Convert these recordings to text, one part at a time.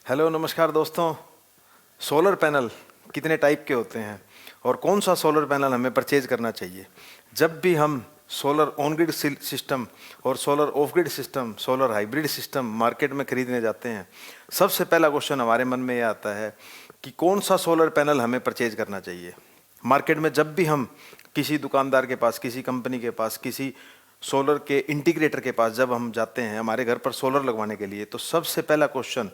Hello नमस्कार दोस्तों। Solar panel कितने टाइप के होते हैं और कौन सा सोलर पैनल हमें परचेज करना चाहिए? जब भी हम सोलर ऑन ग्रिड सिस्टम और solar of grid system, solar hybrid system market में खरीदने जाते हैं, सबसे पहला क्वेश्चन हमारे मन में ये आता है कि कौन सा सोलर पैनल हमें परचेज करना चाहिए। मार्केट में जब भी हम किसी दुकानदार के पास, किसी कंपनी के पास, किसी सोलर के इंटीग्रेटर के पास जब हम जाते हैं हमारे घर पर सोलर लगवाने के लिए, तो सबसे पहला क्वेश्चन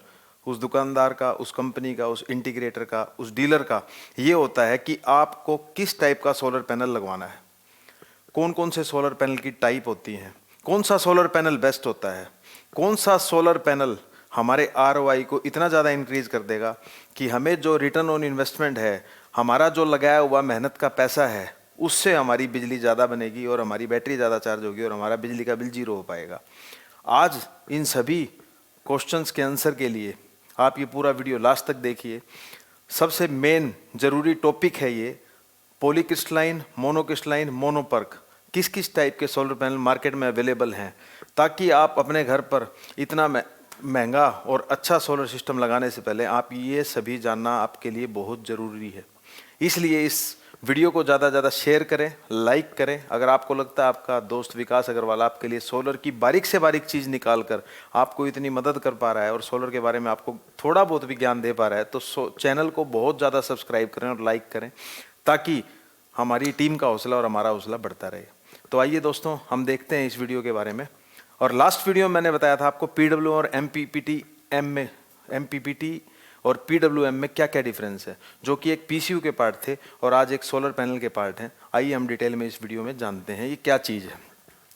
उस दुकानदार का, उस कंपनी का, उस इंटीग्रेटर का, उस डीलर का ये होता है कि आपको किस टाइप का सोलर पैनल लगवाना है, कौन कौन से सोलर पैनल की टाइप होती हैं, कौन सा सोलर पैनल बेस्ट होता है, कौन सा सोलर पैनल हमारे आरओआई को इतना ज़्यादा इंक्रीज कर देगा कि हमें जो रिटर्न ऑन इन्वेस्टमेंट है, हमारा जो लगाया हुआ मेहनत का पैसा है, उससे हमारी बिजली ज़्यादा बनेगी और हमारी बैटरी ज़्यादा चार्ज होगी और हमारा बिजली का बिल जीरो हो पाएगा। आज इन सभी क्वेश्चंस के आंसर के लिए आप ये पूरा वीडियो लास्ट तक देखिए। सबसे मेन ज़रूरी टॉपिक है ये पॉलीक्रिस्टलाइन, मोनोक्रिस्टलाइन, मोनोपर्क, किस किस टाइप के सोलर पैनल मार्केट में अवेलेबल हैं, ताकि आप अपने घर पर इतना महंगा और अच्छा सोलर सिस्टम लगाने से पहले आप ये सभी जानना आपके लिए बहुत ज़रूरी है। इसलिए इस वीडियो को ज़्यादा से ज़्यादा शेयर करें, लाइक करें। अगर आपको लगता है आपका दोस्त विकास अग्रवाल आपके लिए सोलर की बारीक से बारीक चीज़ निकाल कर आपको इतनी मदद कर पा रहा है और सोलर के बारे में आपको थोड़ा बहुत भी ज्ञान दे पा रहा है, तो चैनल को बहुत ज़्यादा सब्सक्राइब करें और लाइक करें, ताकि हमारी टीम का हौसला और हमारा हौसला बढ़ता रहे। तो आइए दोस्तों, हम देखते हैं इस वीडियो के बारे में। और लास्ट वीडियो में मैंने बताया था आपको पीडब्ल्यू और एमपीपीटी और पीडब्ल्यूएम में क्या क्या डिफरेंस है, जो कि एक पीसीयू के पार्ट थे और आज एक सोलर पैनल के पार्ट हैं। आइए हम डिटेल में इस वीडियो में जानते हैं ये क्या चीज़ है।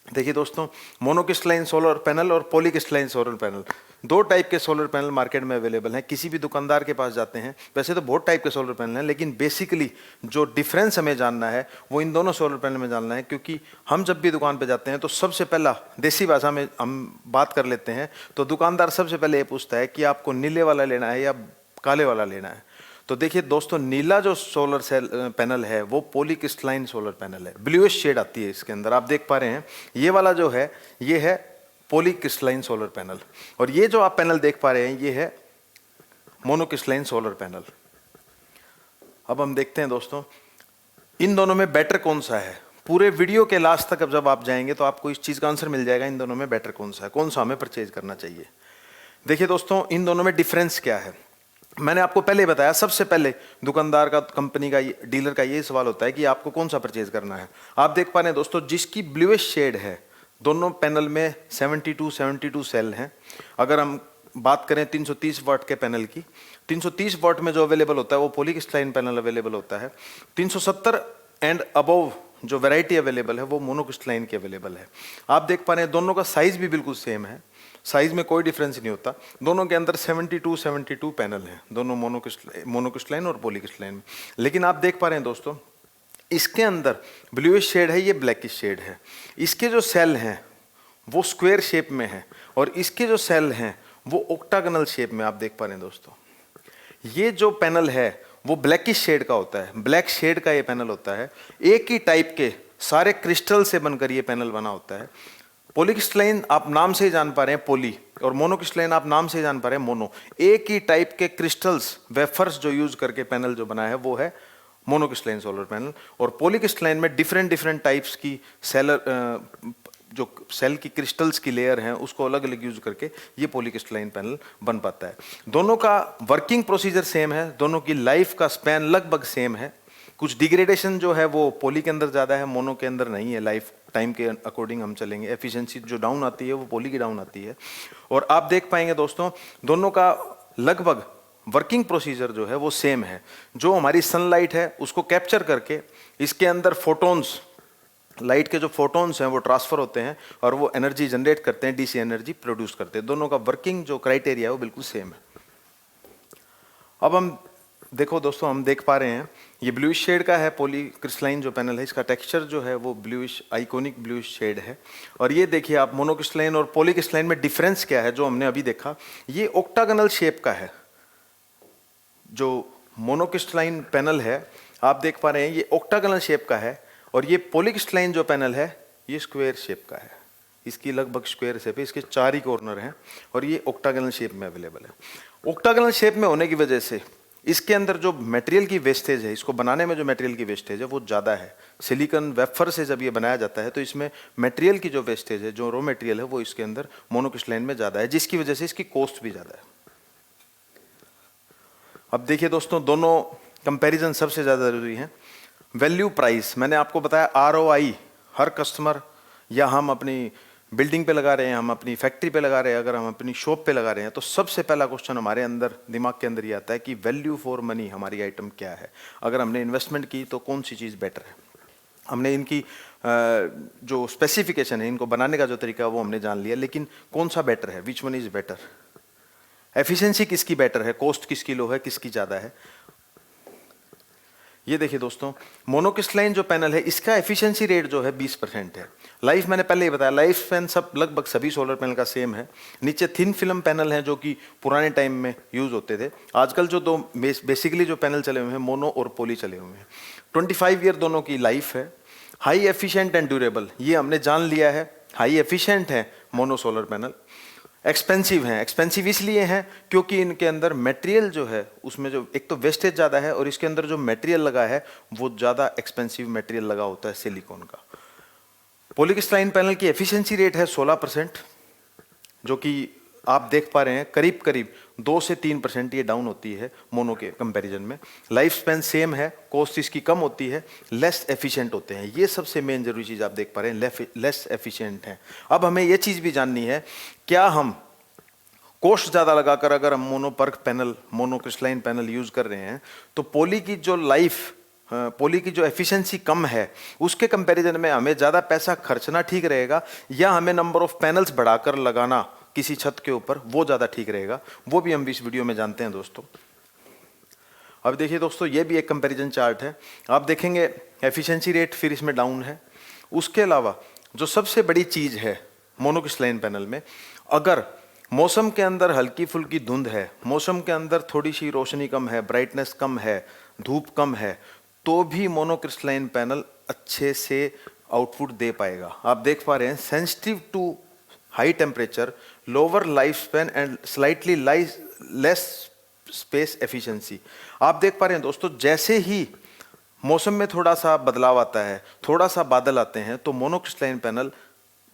देखिए दोस्तों, मोनोक्रिस्टलाइन सोलर पैनल और पॉलीक्रिस्टलाइन सोलर पैनल, दो टाइप के सोलर पैनल मार्केट में अवेलेबल हैं। किसी भी दुकानदार के पास जाते हैं, वैसे तो बहुत टाइप के सोलर पैनल हैं, लेकिन बेसिकली जो डिफरेंस हमें जानना है वो इन दोनों सोलर पैनल में जानना है। क्योंकि हम जब भी दुकान पे जाते हैं तो सबसे पहला, देसी भाषा में हम बात कर लेते हैं, तो दुकानदार सबसे पहले ये पूछता है कि आपको नीले वाला लेना है या काले वाला लेना है। तो देखिए दोस्तों, नीला जो सोलर सेल पैनल है वो पॉलीक्रिस्टलाइन सोलर पैनल है, ब्लूइश शेड आती है इसके अंदर, आप देख पा रहे हैं। ये वाला जो है ये है पॉलीक्रिस्टलाइन सोलर पैनल, और ये जो आप पैनल देख पा रहे हैं ये है मोनोक्रिस्टलाइन सोलर पैनल। अब हम देखते हैं दोस्तों, इन दोनों में बेटर कौन सा है। पूरे वीडियो के लास्ट तक अब जब आप जाएंगे तो आपको इस चीज़ का आंसर मिल जाएगा, इन दोनों में बेटर कौन सा है, कौन सा हमें परचेज करना चाहिए। देखिए दोस्तों, इन दोनों में डिफरेंस क्या है मैंने आपको पहले बताया। सबसे पहले दुकानदार का, कंपनी का, डीलर का ये सवाल होता है कि आपको कौन सा परचेज करना है। आप देख पा रहे हैं दोस्तों, जिसकी ब्लूइश शेड है, दोनों पैनल में 72 सेल हैं। अगर हम बात करें 330 वाट के पैनल की, 330 वाट में जो अवेलेबल होता है वो पॉलीक्रिस्टलाइन पैनल अवेलेबल होता है। 370 एंड अबव जो वैरायटी अवेलेबल है वो मोनोक्रिस्टलाइन की अवेलेबल है। आप देख पा रहे हैं दोनों का साइज भी बिल्कुल सेम है, साइज में कोई डिफरेंस नहीं होता। दोनों के अंदर 72 पैनल हैं, दोनों मोनोक्रिस्टलाइन और पॉलीक्रिस्टलाइन में। लेकिन आप देख पा रहे हैं दोस्तों, इसके अंदर ब्लूइश शेड है, ये ब्लैकिश शेड है। इसके जो सेल हैं वो स्क्वायर शेप में है और इसके जो सेल हैं वो ऑक्टागोनल शेप में। आप देख पा रहे हैं दोस्तों, ये जो पैनल है वो ब्लैकिश शेड का होता है, ब्लैक शेड का ये पैनल होता है। एक ही टाइप के सारे क्रिस्टल से बनकर ये पैनल बना होता है। पॉलीक्रिस्टलाइन आप नाम से ही जान पा रहे हैं पॉली, और मोनोक्रिस्टलाइन आप नाम से ही जान पा रहे हैं मोनो। एक ही टाइप के क्रिस्टल्स, वेफर्स जो यूज करके पैनल जो बना है वो है मोनोक्रिस्टलाइन सोलर पैनल। और पॉलीक्रिस्टलाइन में डिफरेंट टाइप्स की जो सेल की क्रिस्टल्स की लेयर हैं उसको अलग अलग यूज करके ये पॉलीक्रिस्टलाइन पैनल बन पाता है। दोनों का वर्किंग प्रोसीजर सेम है, दोनों की लाइफ का स्पैन लगभग सेम है। कुछ डिग्रेडेशन जो है वो पॉली के अंदर ज़्यादा है, मोनो के अंदर नहीं है। लाइफ टाइम के अकॉर्डिंग हम चलेंगे, एफिशिएंसी जो डाउन आती है वो पॉली की डाउन आती है। और आप देख पाएंगे दोस्तों, दोनों का लगभग वर्किंग प्रोसीजर जो है वो सेम है। जो हमारी सनलाइट है उसको कैप्चर करके इसके अंदर फोटोन्स, लाइट के जो फोटोन्स हैं वो ट्रांसफर होते हैं और वो एनर्जी जनरेट करते हैं, डीसी एनर्जी प्रोड्यूस करते हैं। दोनों का वर्किंग जो क्राइटेरिया है वो बिल्कुल सेम है। अब हम देखो दोस्तों, हम देख पा रहे हैं ये ब्लूइश शेड का है पॉलीक्रिस्टलाइन जो पैनल है, इसका टेक्सचर जो है वो ब्लूइश, आइकॉनिक ब्लूइश शेड है। और ये देखिए आप, मोनोक्रिस्टलाइन और पॉलीक्रिस्टलाइन में डिफरेंस क्या है जो हमने अभी देखा। ये ऑक्टागोनल शेप का है, जो मोनोक्रिस्टलाइन पैनल है आप देख पा रहे हैं ये ऑक्टागोनल शेप का है, और ये पॉलीक्रिस्टलाइन जो पैनल है ये स्क्वायर शेप का है। इसकी लगभग स्क्वायर शेप है, इसके 4 ही कॉर्नर हैं और ये ऑक्टागोनल शेप में अवेलेबल है। ऑक्टागोनल शेप में होने की वजह से इसके अंदर जो मटेरियल की वेस्टेज है, इसको बनाने में जो मटेरियल की वेस्टेज है वो ज़्यादा है। सिलिकॉन वेफर से जब ये बनाया जाता है तो इसमें मटेरियल की जो वेस्टेज है, जो रॉ मटेरियल है, वो इसके अंदर मोनोक्रिस्टलाइन में ज़्यादा है, जिसकी वजह से इसकी कॉस्ट भी ज़्यादा है। अब देखिए दोस्तों, दोनों कंपैरिजन सबसे ज़्यादा ज़रूरी है। वैल्यू प्राइस, मैंने आपको बताया ROI, हर कस्टमर या हम अपनी बिल्डिंग पे लगा रहे हैं, हम अपनी फैक्ट्री पे लगा रहे हैं, अगर हम अपनी शॉप पे लगा रहे हैं तो सबसे पहला क्वेश्चन हमारे अंदर दिमाग के अंदर ये आता है कि वैल्यू फॉर मनी हमारी आइटम क्या है। अगर हमने इन्वेस्टमेंट की तो कौन सी चीज़ बेटर है। हमने इनकी जो स्पेसिफिकेशन है, इनको बनाने का जो तरीका है वो हमने जान लिया, लेकिन कौन सा बेटर है, which one is better, efficiency किसकी बेटर है, कॉस्ट किसकी लो है, किसकी ज़्यादा है। ये देखिए दोस्तों, मोनोक्रिस्टलाइन जो पैनल है इसका एफिशिएंसी रेट जो है 20% है। लाइफ मैंने पहले ही बताया, लाइफ स्पैन सब लगभग सभी सोलर पैनल का सेम है। नीचे थिन फिल्म पैनल हैं जो कि पुराने टाइम में यूज़ होते थे। आजकल जो दो बेसिकली जो पैनल चले हुए हैं, मोनो और पॉली चले हुए हैं। 25 ईयर दोनों की लाइफ है। हाई एफिशिएंट एंड ड्यूरेबल, ये हमने जान लिया है। हाई एफिशिएंट है मोनो सोलर पैनल। एक्सपेंसिव हैं, एक्सपेंसिव इसलिए हैं क्योंकि इनके अंदर मटेरियल जो है उसमें जो एक तो वेस्टेज ज़्यादा है और इसके अंदर जो मटेरियल लगा है वो ज़्यादा एक्सपेंसिव मटेरियल लगा होता है सिलिकॉन का। पॉलीक्रिस्टलाइन पैनल की एफिशिएंसी रेट है 16%, जो कि आप देख पा रहे हैं करीब करीब 2 से 3% ये डाउन होती है मोनो के कंपैरिजन में। लाइफ स्पैन सेम है, कॉस्ट इसकी कम होती है, लेस एफिशिएंट होते हैं। ये सबसे मेन जरूरी चीज़ आप देख पा रहे हैं, लेस एफिशिएंट है। अब हमें ये चीज़ भी जाननी है, क्या हम कॉस्ट ज़्यादा लगाकर अगर हम mono PERC panel, monocrystalline panel use कर रहे हैं तो पॉली की जो एफिशिएंसी कम है उसके कंपैरिजन में हमें ज़्यादा पैसा खर्चना ठीक रहेगा, या हमें नंबर ऑफ पैनल्स बढ़ाकर लगाना किसी छत के ऊपर वो ज़्यादा ठीक रहेगा। वो भी हम इस वीडियो में जानते हैं दोस्तों। अब देखिए दोस्तों, ये भी एक कंपैरिजन चार्ट है। आप देखेंगे एफिशिएंसी रेट फिर इसमें डाउन है। उसके अलावा जो सबसे बड़ी चीज़ है मोनोक्रिस्टलाइन पैनल में, अगर मौसम के अंदर हल्की फुल्की धुंध है, मौसम के अंदर थोड़ी सी रोशनी कम है, ब्राइटनेस कम है, धूप कम है, तो भी मोनोक्रिस्टलाइन पैनल अच्छे से आउटपुट दे पाएगा। आप देख पा रहे हैं, sensitive to high temperature, lower life span and slightly less space efficiency. आप देख पा रहे हैं दोस्तों, जैसे ही मौसम में थोड़ा सा बदलाव आता है, थोड़ा सा बादल आते हैं, तो मोनोक्रिस्टलाइन पैनल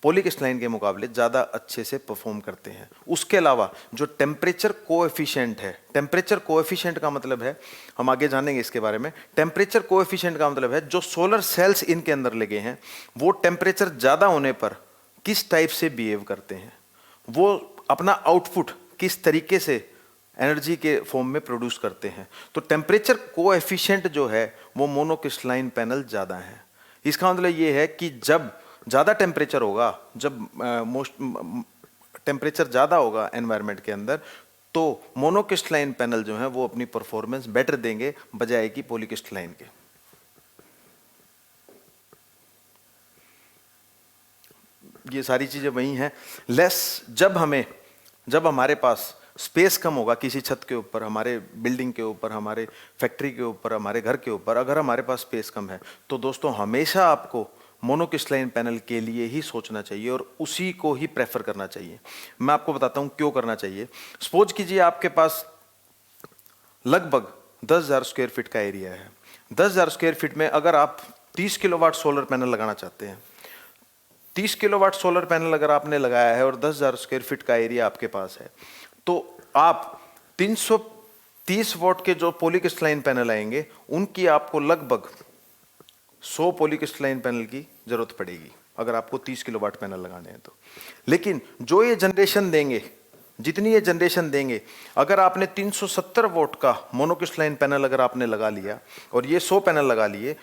पॉलीक्रिस्टलाइन के मुकाबले ज़्यादा अच्छे से परफॉर्म करते हैं। उसके अलावा जो टेम्परेचर कोएफिशिएंट है, टेम्परेचर कोएफिशिएंट का मतलब है, हम आगे जानेंगे इसके बारे में, टेम्परेचर कोएफिशिएंट का मतलब है जो सोलर सेल्स इनके अंदर लगे हैं वो टेम्परेचर ज़्यादा होने पर किस टाइप से बिहेव करते हैं, वो अपना आउटपुट किस तरीके से एनर्जी के फॉर्म में प्रोड्यूस करते हैं। तो टेम्परेचर कोएफिशिएंट जो है वो मोनोक्रिस्टलाइन पैनल ज़्यादा है। इसका मतलब ये है कि जब ज़्यादा टेम्परेचर होगा, जब टेम्परेचर ज़्यादा होगा एनवायरनमेंट के अंदर, तो मोनोक्रिस्टलाइन पैनल जो है वो अपनी परफॉर्मेंस बेटर देंगे बजाय कि पॉलीक्रिस्टलाइन के। ये सारी चीज़ें वही हैं। जब हमारे पास स्पेस कम होगा किसी छत के ऊपर, हमारे बिल्डिंग के ऊपर, हमारे फैक्ट्री के ऊपर, हमारे घर के ऊपर, अगर हमारे पास स्पेस कम है तो दोस्तों हमेशा आपको मोनोक्रिस्टलाइन पैनल के लिए ही सोचना चाहिए और उसी को ही प्रेफर करना चाहिए। मैं आपको बताता हूँ क्यों करना चाहिए। सपोज कीजिए आपके पास लगभग 10,000 स्क्वायर फीट का एरिया है। 10,000 स्क्वायर फीट में अगर आप 30 किलोवाट सोलर पैनल लगाना चाहते हैं, 30 किलोवाट सोलर पैनल अगर आपने लगाया है और 10,000 स्क्वायर फीट का एरिया आपके पास है, तो आप 330 वॉट के जो पॉलीक्रिस्टलाइन पैनल आएंगे उनकी आपको लगभग 100 पॉलीक्रिस्टलाइन पैनल की जरूरत पड़ेगी अगर आपको 30 किलोवाट पैनल लगाने हैं तो। लेकिन जो ये जनरेशन देंगे, जितनी ये जनरेशन देंगे, अगर आपने 370 वोल्ट का मोनोक्रिस्टलाइन पैनल अगर आपने लगा लिया और ये 100 पैनल लगा लिए,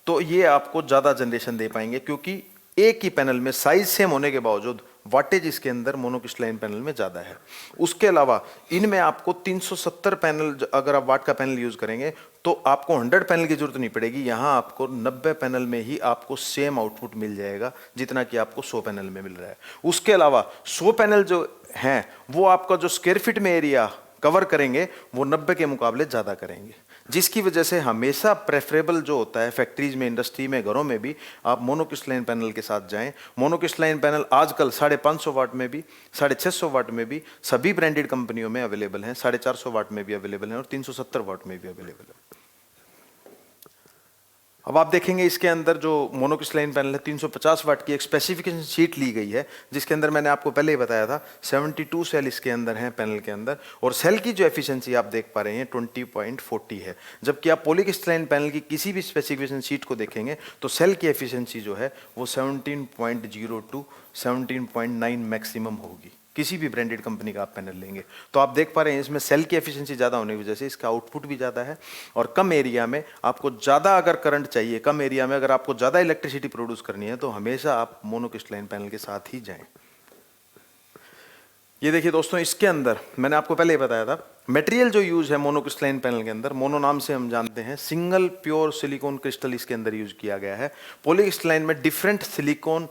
तो ये आपको ज़्यादा जनरेशन दे पाएंगे, क्योंकि एक ही पैनल में साइज सेम होने के बावजूद वाटेज इसके अंदर मोनोक्रिस्टलाइन पैनल में ज़्यादा है। उसके अलावा इनमें आपको 370 पैनल, अगर आप वाट का पैनल यूज़ करेंगे तो आपको 100 पैनल की जरूरत नहीं पड़ेगी। यहाँ आपको 90 पैनल में ही आपको सेम आउटपुट मिल जाएगा जितना कि आपको 100 पैनल में मिल रहा है। उसके अलावा 100 पैनल जो हैं वो आपका जो स्क्वायर फीट में एरिया कवर करेंगे वो 90 के मुकाबले ज़्यादा करेंगे, जिसकी वजह से हमेशा प्रेफरेबल जो होता है फैक्ट्रीज में, इंडस्ट्री में, घरों में भी आप मोनोक्रिस्टलाइन पैनल के साथ जाएं। मोनोक्रिस्टलाइन पैनल आजकल 550 वाट में भी, 650 वाट में भी सभी ब्रांडेड कंपनियों में अवेलेबल हैं, 450 वाट में भी अवेलेबल हैं और 370 वाट में भी अवेलेबल है। अब आप देखेंगे इसके अंदर जो मोनोक्रिस्टलाइन पैनल है 350 वाट की एक स्पेसिफिकेशन शीट ली गई है, जिसके अंदर मैंने आपको पहले ही बताया था 72 सेल इसके अंदर हैं पैनल के अंदर, और सेल की जो एफिशिएंसी आप देख पा रहे हैं 20.40 है। जबकि आप पॉलीक्रिस्टलाइन पैनल की किसी भी स्पेसिफिकेशन शीट को देखेंगे तो सेल की एफिशिएंसी जो है वो 17.02 17.9 मैक्सिमम होगी। किसी भी ब्रांडेड कंपनी का आप पैनल लेंगे तो आप देख पा रहे हैं इसमें सेल की एफिशिएंसी ज़्यादा होने की वजह से इसका आउटपुट भी ज़्यादा है, और कम एरिया में आपको ज़्यादा अगर करंट चाहिए, कम एरिया में अगर आपको ज़्यादा इलेक्ट्रिसिटी प्रोड्यूस करनी है तो हमेशा आप मोनोक्रिस्टलाइन पैनल के साथ ही जाएं। ये देखिए दोस्तों, इसके अंदर मैंने आपको पहले ही बताया था मटेरियल जो यूज है मोनोक्रिस्टलाइन पैनल के अंदर, मोनो नाम से हम जानते हैं, सिंगल प्योर सिलिकॉन क्रिस्टल इसके अंदर यूज किया गया है। पॉलीक्रिस्टलाइन में different silicon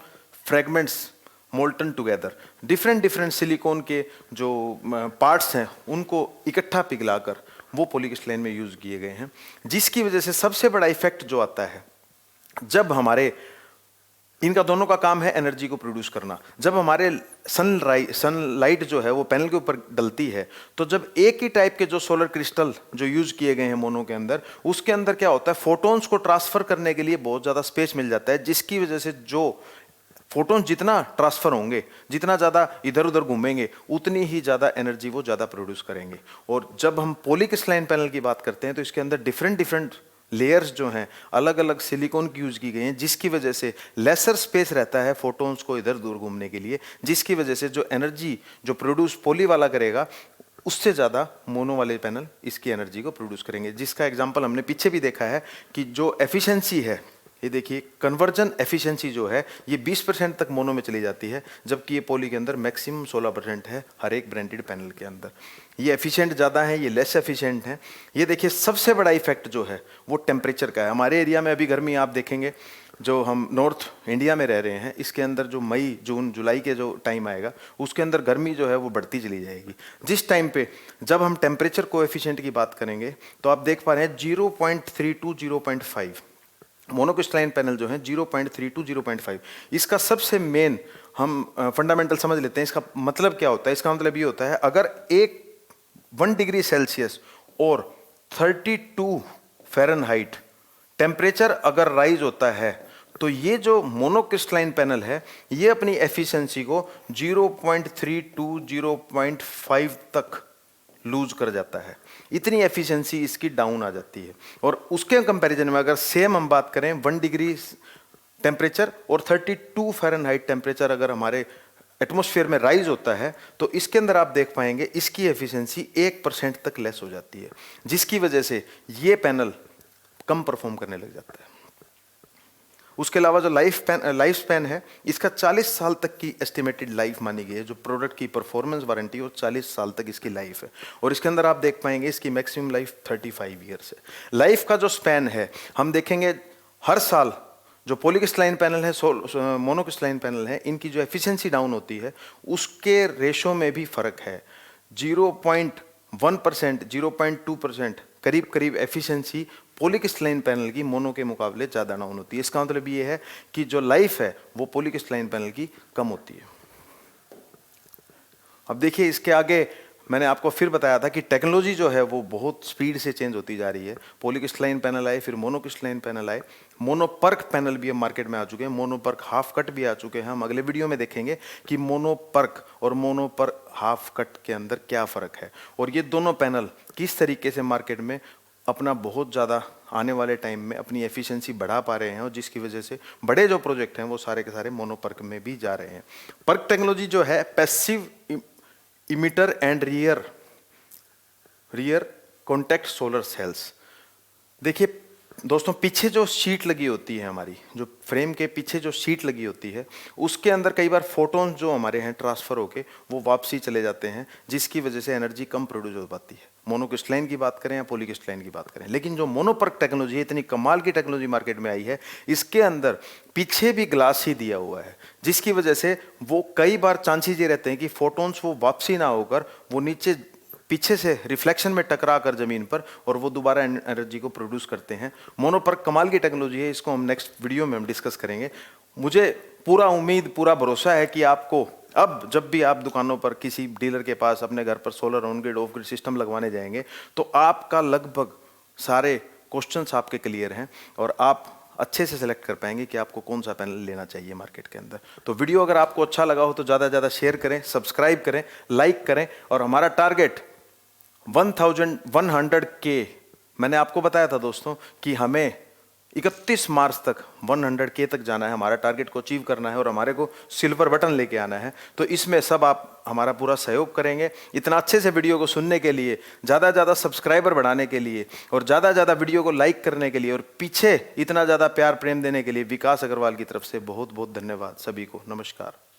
fragments molten together, different silicon के जो पार्ट्स हैं उनको इकट्ठा पिघलाकर वो पॉलीक्रिस्टलाइन में यूज किए गए हैं। जिसकी वजह से सबसे बड़ा इफेक्ट जो आता है, जब हमारे इनका दोनों का काम है एनर्जी को प्रोड्यूस करना, जब हमारे सनलाइट जो है वो पैनल के ऊपर डलती है तो जब एक ही टाइप के जो सोलर क्रिस्टल जो यूज किए गए हैं मोनो के अंदर, उसके अंदर क्या होता है, फोटोन्स को ट्रांसफर करने के लिए बहुत ज़्यादा स्पेस मिल जाता है, जिसकी वजह से जो फोटोन जितना ट्रांसफर होंगे, जितना ज़्यादा इधर उधर घूमेंगे, उतनी ही ज़्यादा एनर्जी वो ज़्यादा प्रोड्यूस करेंगे। और जब हम पॉलीक्रिस्टलाइन पैनल की बात करते हैं तो इसके अंदर डिफरेंट लेयर्स जो हैं अलग अलग सिलिकॉन की यूज़ की गई हैं, जिसकी वजह से लेसर स्पेस रहता है फोटोन्स को इधर उधर घूमने के लिए, जिसकी वजह से जो एनर्जी जो प्रोड्यूस पॉली वाला करेगा उससे ज़्यादा मोनो वाले पैनल इसकी एनर्जी को प्रोड्यूस करेंगे। जिसका एग्जाम्पल हमने पीछे भी देखा है कि जो एफिशिएंसी है, ये देखिए कन्वर्जन एफिशिएंसी जो है ये 20% तक मोनो में चली जाती है, जबकि ये पॉली के अंदर मैक्सिमम 16% है हर एक ब्रांडेड पैनल के अंदर। ये एफिशिएंट ज़्यादा है, ये लेस एफिशिएंट है। ये देखिए सबसे बड़ा इफेक्ट जो है वो टेम्परेचर का है। हमारे एरिया में अभी गर्मी आप देखेंगे, जो हम नॉर्थ इंडिया में रह रहे हैं, इसके अंदर जो मई जून जुलाई के जो टाइम आएगा उसके अंदर गर्मी जो है वो बढ़ती चली जाएगी। जिस टाइम पे जब हम टेम्परेचर कोएफिशिएंट की बात करेंगे तो आप देख पा रहे हैं 0.32 0.5 मोनोक्रिस्टलाइन पैनल जो है 0.32 0.5। इसका सबसे मेन हम फंडामेंटल समझ लेते हैं। इसका मतलब क्या होता है? इसका मतलब ये होता है अगर 1 डिग्री सेल्सियस और 32 फ़ारेनहाइट टेम्परेचर अगर राइज होता है तो ये जो मोनोक्रिस्टलाइन पैनल है ये अपनी एफिशिएंसी को 0.32 0.5 तक लूज कर जाता है। इतनी एफिशिएंसी इसकी डाउन आ जाती है। और उसके कंपैरिजन में अगर सेम हम बात करें 1 डिग्री टेम्परेचर और 32 फ़ारेनहाइट टेम्परेचर अगर हमारे एटमॉस्फेयर में राइज होता है तो इसके अंदर आप देख पाएंगे इसकी एफिशिएंसी 1% तक लेस हो जाती है, जिसकी वजह से ये पैनल कम परफॉर्म करने लग जाता है। उसके अलावा जो लाइफ स्पैन है इसका 40 साल तक की एस्टिमेटेड लाइफ मानी गई है। जो प्रोडक्ट की परफॉर्मेंस वारंटी है वो 40 साल तक इसकी लाइफ है। और इसके अंदर आप देख पाएंगे इसकी मैक्सिमम लाइफ 35 ईयर्स है। लाइफ का जो स्पैन है हम देखेंगे हर साल जो पॉलीक्रिस्टलाइन पैनल है, मोनोक्रिस्टलाइन पैनल है, इनकी जो एफिशिएंसी डाउन होती है उसके रेशो में भी फर्क है। 0.1% 0.2% करीब एफिशिएंसी पॉलीक्रिस्टलाइन पैनल की मोनो के मुकाबले ज़्यादा डाउन होती है। इसका मतलब ये है कि जो लाइफ है वो पॉलीक्रिस्टलाइन पैनल की कम होती है। अब देखिए इसके आगे मैंने आपको फिर बताया था कि टेक्नोलॉजी जो है वो बहुत स्पीड से चेंज होती जा रही है। पॉलीक्रिस्टलाइन पैनल आए, फिर मोनोक्रिस्टलाइन पैनल आए, मोनोपर्क पैनल भी अब मार्केट में आ चुके हैं, मोनोपर्क हाफ कट भी आ चुके हैं। हम अगले वीडियो में देखेंगे कि मोनोपर्क और मोनोपर्क हाफ कट के अंदर क्या फ़र्क है और ये दोनों पैनल किस तरीके से मार्केट में अपना बहुत ज़्यादा आने वाले टाइम में अपनी एफिशिएंसी बढ़ा पा रहे हैं, और जिसकी वजह से बड़े जो प्रोजेक्ट हैं वो सारे के सारे मोनोपर्क में भी जा रहे हैं। पर्क टेक्नोलॉजी जो है passive emitter and rear contact solar cells. देखिए दोस्तों पीछे जो शीट लगी होती है हमारी, जो फ्रेम के पीछे जो शीट लगी होती है उसके अंदर कई बार फोटोन्स जो हमारे हैं ट्रांसफ़र होके वो वापसी चले जाते हैं, जिसकी वजह से एनर्जी कम प्रोड्यूस हो पाती है। मोनोक्रिस्टलाइन की बात करें या पॉलीक्रिस्टलाइन की बात करें, लेकिन जो मोनोपर्क टेक्नोलॉजी है, इतनी कमाल की टेक्नोलॉजी मार्केट में आई है, इसके अंदर पीछे भी ग्लास ही दिया हुआ है, जिसकी वजह से वो कई बार चांसेस ये रहते हैं कि फोटोन्स वो वापसी ना होकर वो नीचे पीछे से रिफ्लेक्शन में टकरा कर ज़मीन पर और वो दोबारा एनर्जी को प्रोड्यूस करते हैं। मोनोपर्क कमाल की टेक्नोलॉजी है, इसको हम नेक्स्ट वीडियो में हम डिस्कस करेंगे। मुझे पूरा उम्मीद, पूरा भरोसा है कि आपको अब जब भी आप दुकानों पर किसी डीलर के पास अपने घर पर solar on grid of grid system लगवाने जाएंगे तो आपका लगभग सारे क्वेश्चंस आपके क्लियर हैं और आप अच्छे से सिलेक्ट कर पाएंगे कि आपको कौन सा पैनल लेना चाहिए मार्केट के अंदर। तो वीडियो अगर आपको अच्छा लगा हो तो ज़्यादा से ज़्यादा शेयर करें, सब्सक्राइब करें, लाइक करें। और हमारा टारगेट 1100K, मैंने आपको बताया था दोस्तों कि हमें 31 मार्च तक 100K तक जाना है, हमारा टारगेट को अचीव करना है और हमारे को सिल्वर बटन लेके आना है। तो इसमें सब आप हमारा पूरा सहयोग करेंगे। इतना अच्छे से वीडियो को सुनने के लिए, ज़्यादा से ज़्यादा सब्सक्राइबर बढ़ाने के लिए और ज़्यादा से ज़्यादा वीडियो को लाइक करने के लिए और पीछे इतना ज़्यादा प्यार प्रेम देने के लिए विकास अग्रवाल की तरफ से बहुत बहुत धन्यवाद सभी को। नमस्कार।